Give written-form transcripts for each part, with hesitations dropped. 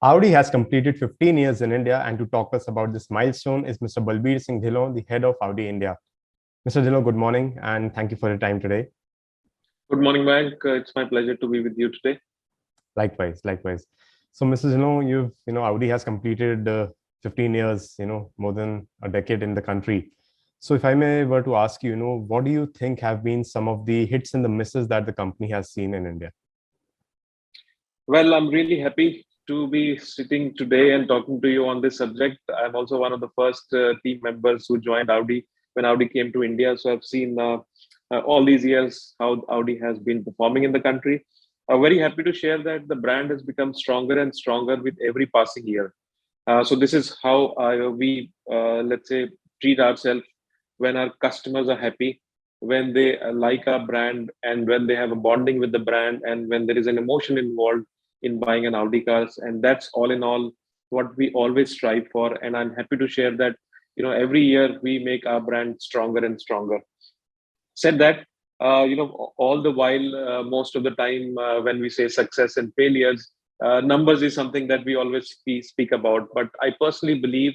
Audi has completed 15 years in India, and to talk us about this milestone is Mr. Balbir Singh Dhillon, the head of Audi India. Mr. Dhillon, good morning, and thank you for your time today. Good morning, Mayank. It's my pleasure to be with you today. Likewise, likewise. So, Mr. Dhillon, Audi has completed 15 years, more than a decade in the country. So, if I may were to ask you, what do you think have been some of the hits and the misses that the company has seen in India? Well, I'm really happy to be sitting today and talking to you on this subject. I'm also one of the first team members who joined Audi when Audi came to India. So I've seen all these years how Audi has been performing in the country. I'm very happy to share that the brand has become stronger and stronger with every passing year. So this is how we, let's say, treat ourselves when our customers are happy, when they like our brand, and when they have a bonding with the brand, and when there is an emotion involved in buying an Audi cars. And that's all in all what we always strive for. And I'm happy to share that every year we make our brand stronger and stronger. Said that, all the while, most of the time when we say success and failures, numbers is something that we always speak about. But I personally believe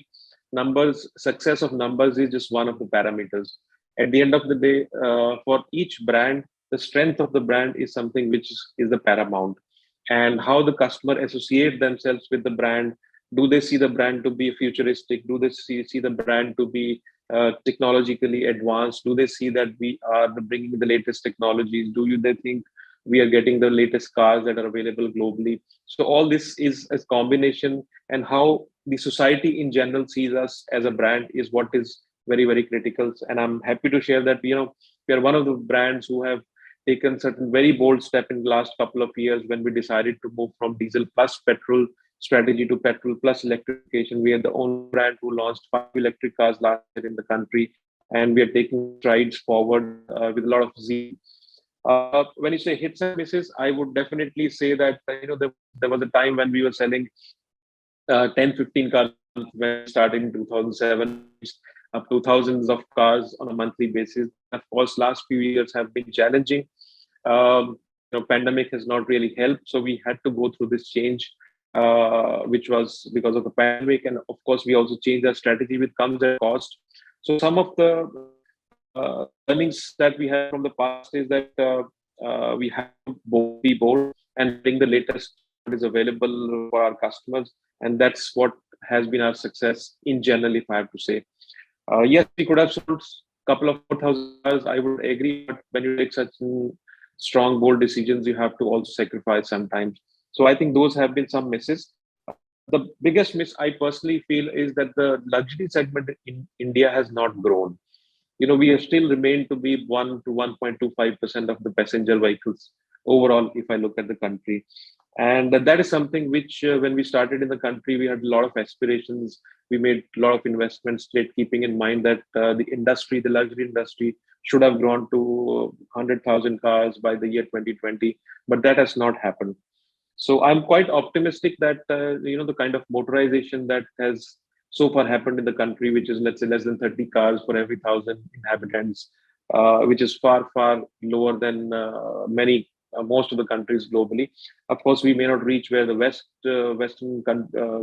success of numbers is just one of the parameters. At the end of the day, for each brand, the strength of the brand is something which is the paramount. And how the customer associate themselves with the brand. Do they see the brand to be futuristic? Do they see the brand to be technologically advanced? Do they see that we are bringing the latest technologies? They think we are getting the latest cars that are available globally? So all this is a combination, and how the society in general sees us as a brand is what is very, very critical. And I'm happy to share that we are one of the brands who have taken certain very bold step in the last couple of years when we decided to move from diesel plus petrol strategy to petrol plus electrification. We are the only brand who launched 5 electric cars last year in the country, and we are taking strides forward with a lot of zeal. When you say hits and misses, I would definitely say that there was a time when we were selling 10, 15 cars when we started in 2007, up to thousands of cars on a monthly basis. Of course, last few years have been challenging. Pandemic has not really helped, so we had to go through this change, which was because of the pandemic. And of course, we also changed our strategy, which comes at cost. So some of the learnings that we have from the past is that we have to be bold and bring the latest that is available for our customers. And that's what has been our success in general, if I have to say. Yes, we could have sold a couple of 4,000 cars, I would agree. But when you take such strong, bold decisions, you have to also sacrifice sometimes. So I think those have been some misses. The biggest miss I personally feel is that the luxury segment in India has not grown. We have still remained to be 1 to 1.25% of the passenger vehicles overall, if I look at the country. And that is something which, when we started in the country, we had a lot of aspirations. We made a lot of investments, keeping in mind that the luxury industry, should have grown to 100,000 cars by the year 2020, but that has not happened. So I'm quite optimistic that the kind of motorization that has so far happened in the country, which is, let's say, less than 30 cars for every 1,000 inhabitants, which is far, far lower than most of the countries globally. Of course, we may not reach where the Western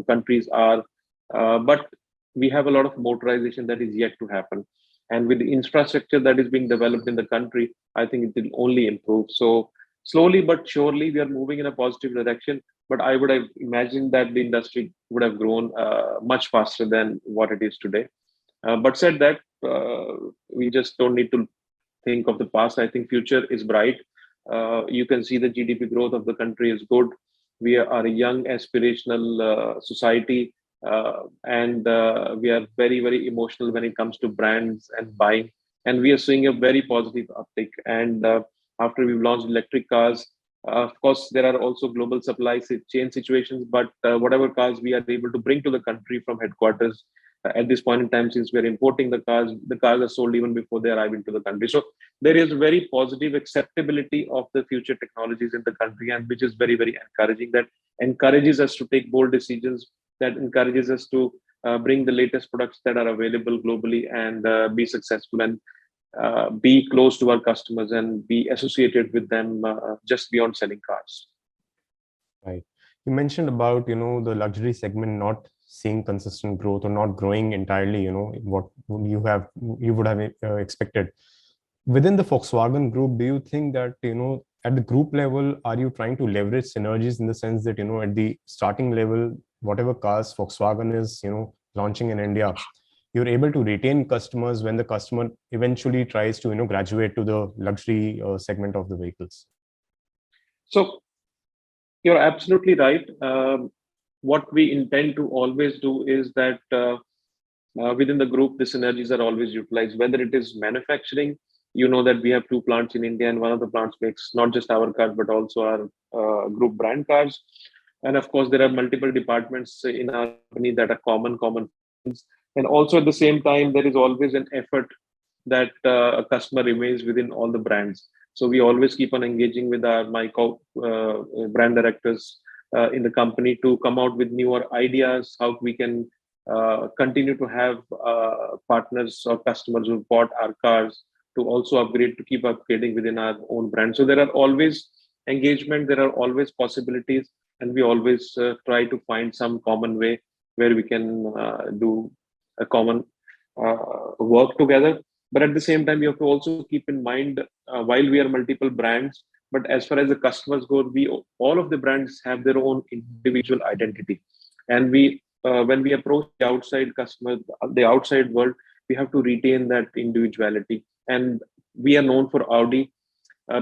countries are, but we have a lot of motorization that is yet to happen. And with the infrastructure that is being developed in the country, I think it will only improve. So slowly but surely, we are moving in a positive direction. But I would have imagined that the industry would have grown much faster than what it is today. But said that, we just don't need to think of the past. I think future is bright. You can see the GDP growth of the country is good. We are a young, aspirational society, and we are very, very emotional when it comes to brands and buying. And we are seeing a very positive uptick. And after we've launched electric cars, of course, there are also global supply chain situations, but whatever cars we are able to bring to the country from headquarters at this point in time, since we're importing the cars are sold even before they arrive into the country. So there is very positive acceptability of the future technologies in the country, and which is very, very encouraging. That encourages us to take bold decisions, that encourages us to bring the latest products that are available globally, and be successful, and be close to our customers and be associated with them just beyond selling cars. Right. You mentioned about, the luxury segment not seeing consistent growth or not growing entirely, what you would have expected. Within the Volkswagen group, do you think that, at the group level, are you trying to leverage synergies in the sense that, at the starting level, whatever cars Volkswagen is, launching in India, you're able to retain customers when the customer eventually tries to, graduate to the luxury segment of the vehicles? So you're absolutely right. What we intend to always do is that within the group, the synergies are always utilized, whether it is manufacturing. You know that we have two plants in India, and one of the plants makes not just our cars, but also our group brand cars. And of course, there are multiple departments in our company that are common. And also at the same time, there is always an effort that a customer remains within all the brands. So we always keep on engaging with brand directors in the company to come out with newer ideas, how we can continue to have partners or customers who bought our cars to also upgrade, to keep upgrading within our own brand. So there are always engagement, there are always possibilities, and we always try to find some common way where we can do a common work together. But at the same time, you have to also keep in mind, while we are multiple brands, but as far as the customers go, we all of the brands have their own individual identity, and we when we approach the outside customer, the outside world, we have to retain that individuality. And we are known for Audi.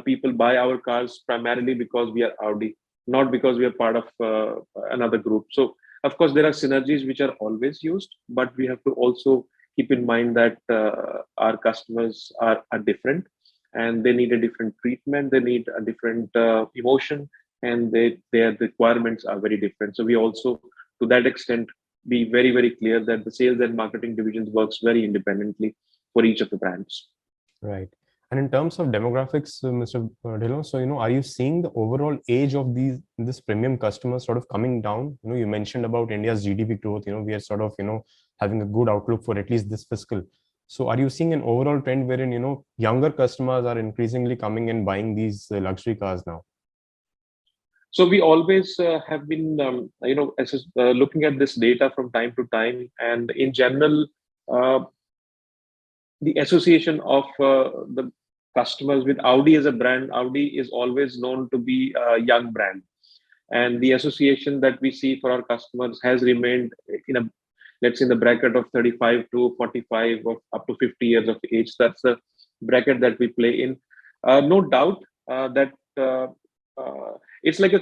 People buy our cars primarily because we are Audi, not because we are part of another group. So of course there are synergies which are always used, but we have to also keep in mind that our customers are different, and they need a different treatment, they need a different emotion, and their requirements are very different. So we also, to that extent, be very clear that the sales and marketing divisions works very independently for each of the brands. Right. And in terms of demographics, Mr. Dhillon, so, are you seeing the overall age of this premium customers sort of coming down? You mentioned about India's GDP growth, we are sort of, having a good outlook for at least this fiscal. So are you seeing an overall trend wherein, younger customers are increasingly coming and buying these luxury cars now? So we always have been, looking at this data from time to time, and in general, the association of the customers with Audi as a brand, Audi is always known to be a young brand, and the association that we see for our customers has remained in a, let's say, in the bracket of 35 to 45 or up to 50 years of age. That's the bracket that we play in. No doubt that it's like a,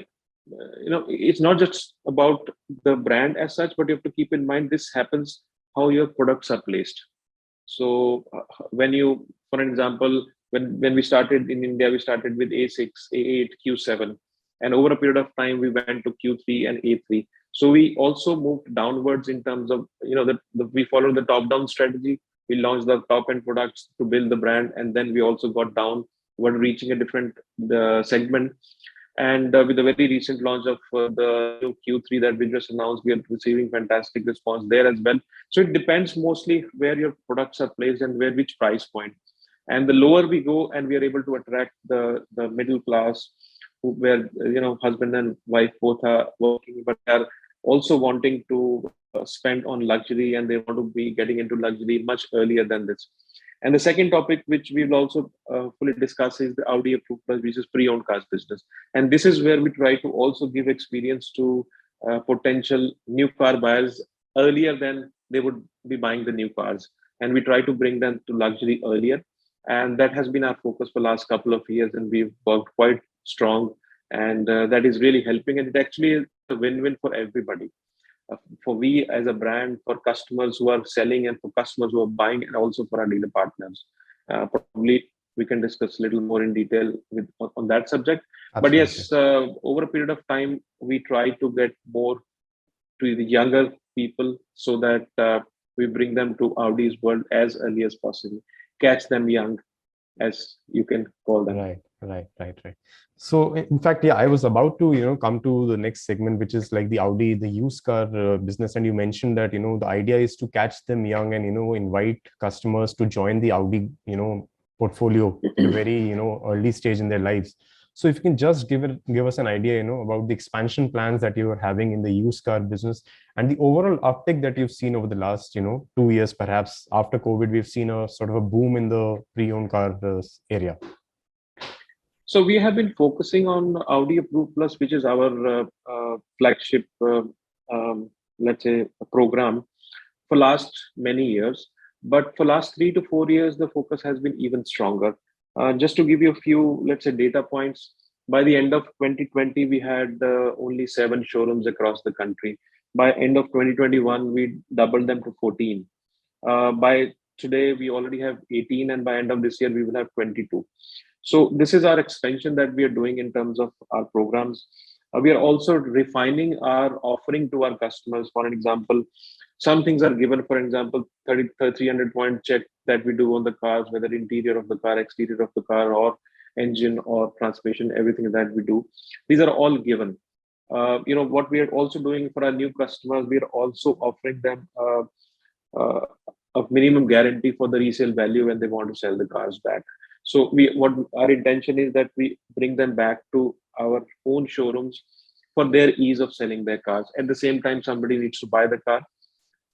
it's not just about the brand as such, but you have to keep in mind this happens how your products are placed. So when you, for example, when we started in India, we started with A6, A8, Q7, and over a period of time we went to Q3 and A3. So we also moved downwards in terms of, we followed the top-down strategy. We launched the top-end products to build the brand, and then we also got down, were reaching a different segment. And with the very recent launch of the new Q3 that we just announced, we are receiving fantastic response there as well. So it depends mostly where your products are placed and which price point. And the lower we go, and we are able to attract the middle class, where husband and wife both are working, but are also wanting to spend on luxury, and they want to be getting into luxury much earlier than this. And the second topic, which we will also fully discuss, is the Audi Approved Plus, which is pre-owned cars business. And this is where we try to also give experience to potential new car buyers earlier than they would be buying the new cars. And we try to bring them to luxury earlier. And that has been our focus for the last couple of years, and we've worked quite strong. And that is really helping. And it actually is a win-win for everybody. For we as a brand, for customers who are selling, and for customers who are buying, and also for our dealer partners. Probably we can discuss a little more in detail on that subject. Absolutely. But yes, over a period of time, we try to get more to the younger people, so that we bring them to Audi's world as early as possible, catch them young, as you can call them. Right. So in fact, yeah, I was about to, come to the next segment, which is like the Audi, the used car business. And you mentioned that, the idea is to catch them young and, invite customers to join the Audi, portfolio at a very, early stage in their lives. So if you can just give us an idea, about the expansion plans that you are having in the used car business and the overall uptick that you've seen over the last, 2 years, perhaps after COVID, we've seen a sort of a boom in the pre-owned car area. So we have been focusing on Audi Approved Plus, which is our flagship, let's say, program for last many years. But for last 3 to 4 years, the focus has been even stronger. Just to give you a few, let's say, data points, by the end of 2020, we had only 7 showrooms across the country. By end of 2021, we doubled them to 14. By today, we already have 18, and by end of this year, we will have 22. So this is our expansion that we are doing in terms of our programs. We are also refining our offering to our customers. For an example, some things are given, for example, 300 point check that we do on the cars, whether interior of the car, exterior of the car, or engine or transmission, everything that we do. These are all given. What we are also doing for our new customers, we are also offering them a minimum guarantee for the resale value when they want to sell the cars back. So what our intention is that we bring them back to our own showrooms for their ease of selling their cars. At the same time, somebody needs to buy the car,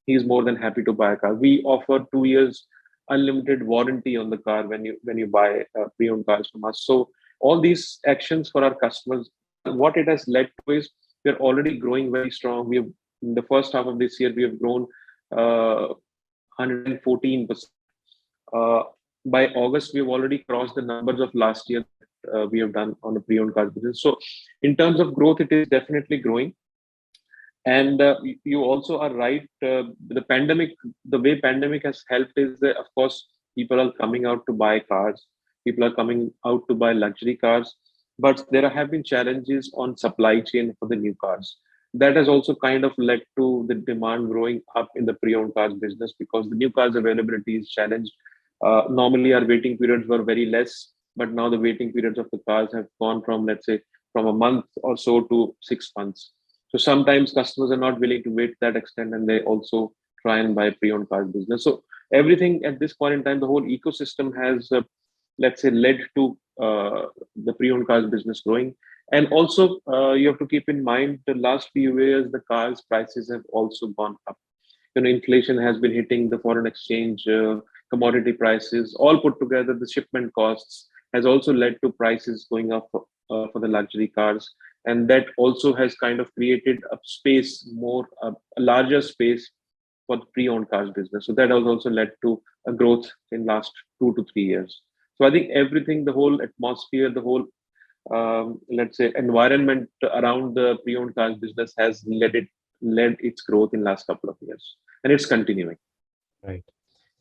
he is more than happy to buy a car. We offer 2 years unlimited warranty on the car when you buy pre-owned cars from us. So all these actions for our customers, what it has led to is we're already growing very strong. We have, in the first half of this year, we have grown 114%. By August, we've already crossed the numbers of last year we have done on the pre-owned car business. So in terms of growth, it is definitely growing. And you also are right. The way pandemic has helped is that, of course, people are coming out to buy cars. People are coming out to buy luxury cars. But there have been challenges on supply chain for the new cars. That has also kind of led to the demand growing up in the pre-owned cars business because the new cars availability is challenged. Normally, our waiting periods were very less, but now the waiting periods of the cars have gone from, let's say, from a month or so to 6 months. So sometimes customers are not willing to wait to that extent, and they also try and buy pre-owned cars business. So everything at this point in time, the whole ecosystem has, let's say, led to the pre-owned cars business growing. And also, you have to keep in mind the last few years, the cars prices have also gone up. Inflation has been hitting the foreign exchange, commodity prices, all put together. The shipment costs has also led to prices going up for the luxury cars. And that also has kind of created a space, a larger space for the pre-owned cars business. So that has also led to a growth in last 2 to 3 years. So I think everything, the whole atmosphere, the whole, let's say, environment around the pre-owned cars business has led its growth in last couple of years. And it's continuing. Right.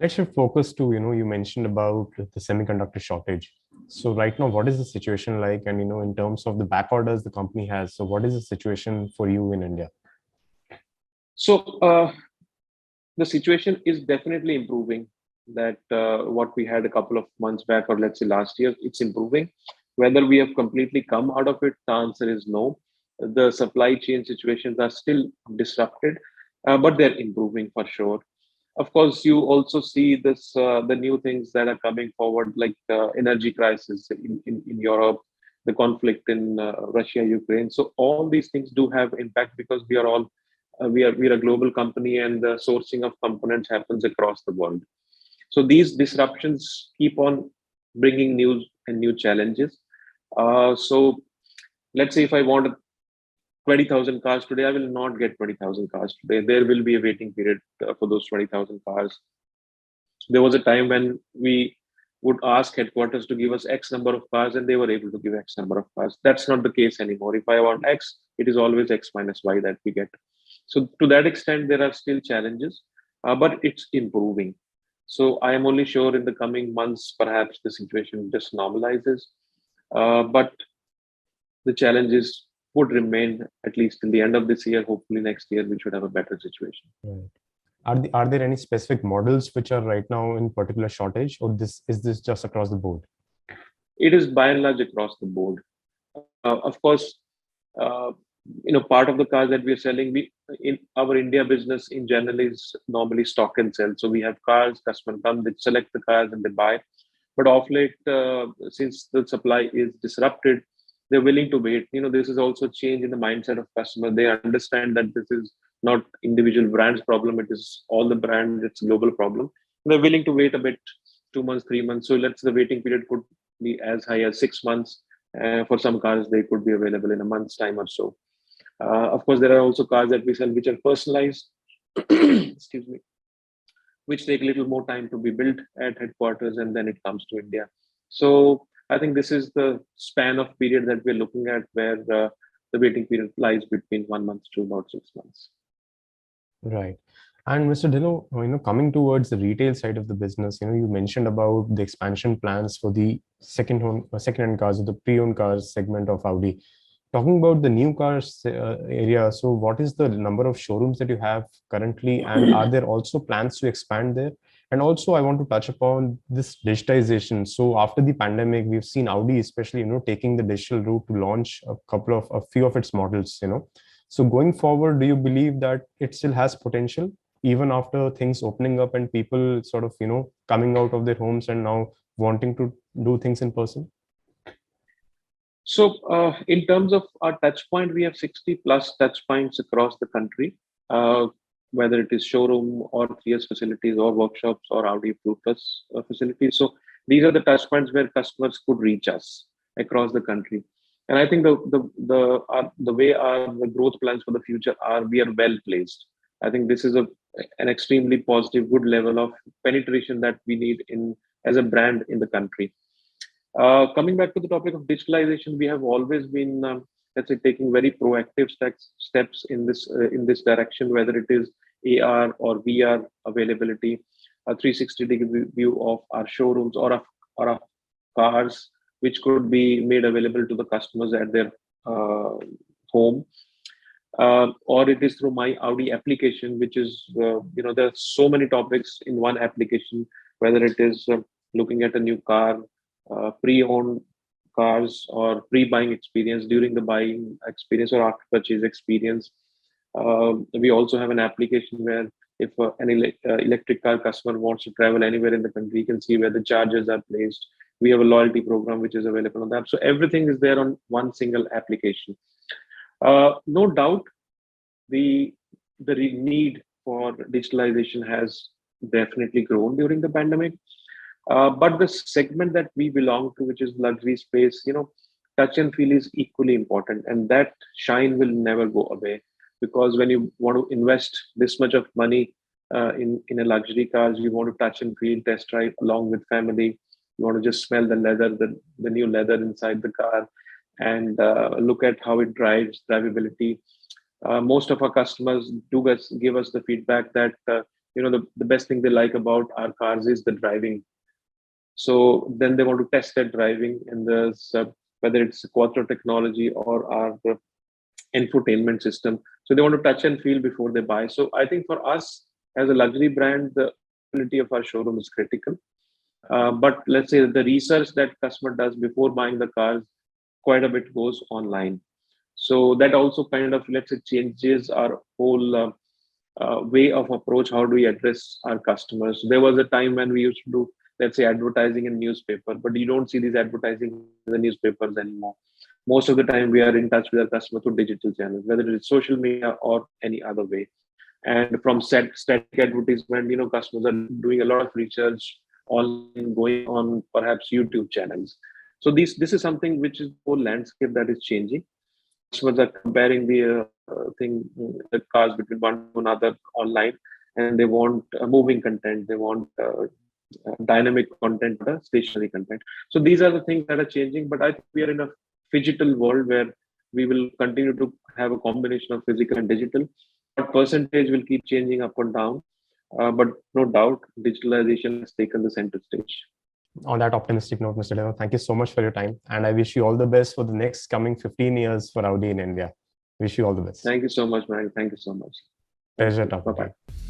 Let's shift focus to, you mentioned about the semiconductor shortage. So right now, what is the situation like? And, in terms of the back orders the company has, so what is the situation for you in India? So the situation is definitely improving. That what we had a couple of months back, or let's say last year, it's improving. Whether we have completely come out of it, the answer is no. The supply chain situations are still disrupted, but they're improving for sure. Of course, you also see this the new things that are coming forward, like energy crisis in Europe, the conflict in Russia, Ukraine. So all these things do have impact because we are all we are a global company, and the sourcing of components happens across the world. So these disruptions keep on bringing new challenges. So let's say if I want 20,000 cars today, I will not get 20,000 cars today. There will be a waiting period for those 20,000 cars. There was a time when we would ask headquarters to give us X number of cars, and they were able to give X number of cars. That's not the case anymore. If I want X, it is always X minus Y that we get. So to that extent, there are still challenges, but it's improving. So I am only sure in the coming months, perhaps the situation just normalizes. But the challenges would remain at least till the end of this year. Hopefully next year we should have a better situation. Right. Are there any specific models which are right now in particular shortage, or is this just across the board? It is by and large across the board. Of course, part of the cars that we are selling, we in our India business in general is normally stock and sell. So we have cars, customers come, they select the cars and they buy. But of late, since the supply is disrupted, they're willing to wait. This is also change in the mindset of customer. They understand that this is not individual brands problem, it is all the brands, it's a global problem. They're willing to wait a bit, 2 months, 3 months. So the waiting period could be as high as 6 months. For some cars, they could be available in a month's time or so. Of course, there are also cars that we sell which are personalized, excuse me, which take a little more time to be built at headquarters, and then it comes to India. So I think this is the span of period that we're looking at, where the waiting period lies between 1 month to about 6 months. Right. And Mr. Dhillon, coming towards the retail side of the business, you mentioned about the expansion plans for the second-hand cars, or the pre-owned cars segment of Audi. Talking about the new cars area, so what is the number of showrooms that you have currently, and are there also plans to expand there? And also, I want to touch upon this digitization. So after the pandemic, we've seen Audi, especially, taking the digital route to launch a few of its models. So going forward, do you believe that it still has potential even after things opening up and people sort of coming out of their homes and now wanting to do things in person? So in terms of our touch point, we have 60 plus touch points across the country, whether it is showroom or 3S facilities or workshops or Audi Approved Plus facilities. So these are the touch points where customers could reach us across the country. And I think the way the growth plans for the future are, we are well placed. I think this is an extremely positive, good level of penetration that we need as a brand in the country. Coming back to the topic of digitalization, we have always been, let's say, taking very proactive steps in this direction, whether it is AR or VR availability, a 360-degree view of our showrooms or of cars, which could be made available to the customers at their home. Or it is through My Audi application, which is, there are so many topics in one application, whether it is looking at a new car, pre-owned cars, or pre-buying experience, during the buying experience, or after purchase experience. We also have an application where if an electric car customer wants to travel anywhere in the country, you can see where the chargers are placed. We have a loyalty program which is available on the app. So everything is there on one single application. No doubt, the need for digitalization has definitely grown during the pandemic. But the segment that we belong to, which is luxury space, touch and feel is equally important, and that shine will never go away. Because when you want to invest this much of money in a luxury cars, you want to touch and feel, test drive along with family. You want to just smell the leather, the new leather inside the car, and look at how it drives, drivability. Most of our customers give us the feedback that the best thing they like about our cars is the driving. So then they want to test their driving, and there's whether it's Quattro technology or our infotainment system. So they want to touch and feel before they buy. So I think for us as a luxury brand, the quality of our showroom is critical. But let's say the research that customer does before buying the cars, quite a bit goes online. So that also kind of, let's say, changes our whole way of approach. How do we address our customers? There was a time when we used to do, let's say, advertising in newspaper, but you don't see these advertising in the newspapers anymore. Most of the time we are in touch with our customer through digital channels, whether it is social media or any other way. And from static advertisement, customers are doing a lot of research online, going on perhaps YouTube channels. So this is something which is the whole landscape that is changing. Customers are comparing the cars between one to another online, and they want moving content, they want dynamic content, stationary content. So these are the things that are changing. But I think we are in a phygital world where we will continue to have a combination of physical and digital. But percentage will keep changing up and down. But no doubt, digitalization has taken the center stage. On that optimistic note, Mr. Dhillon, thank you so much for your time. And I wish you all the best for the next coming 15 years for Audi in India. Wish you all the best. Thank you so much, man. Thank you so much. Pleasure talking to you. Bye-bye.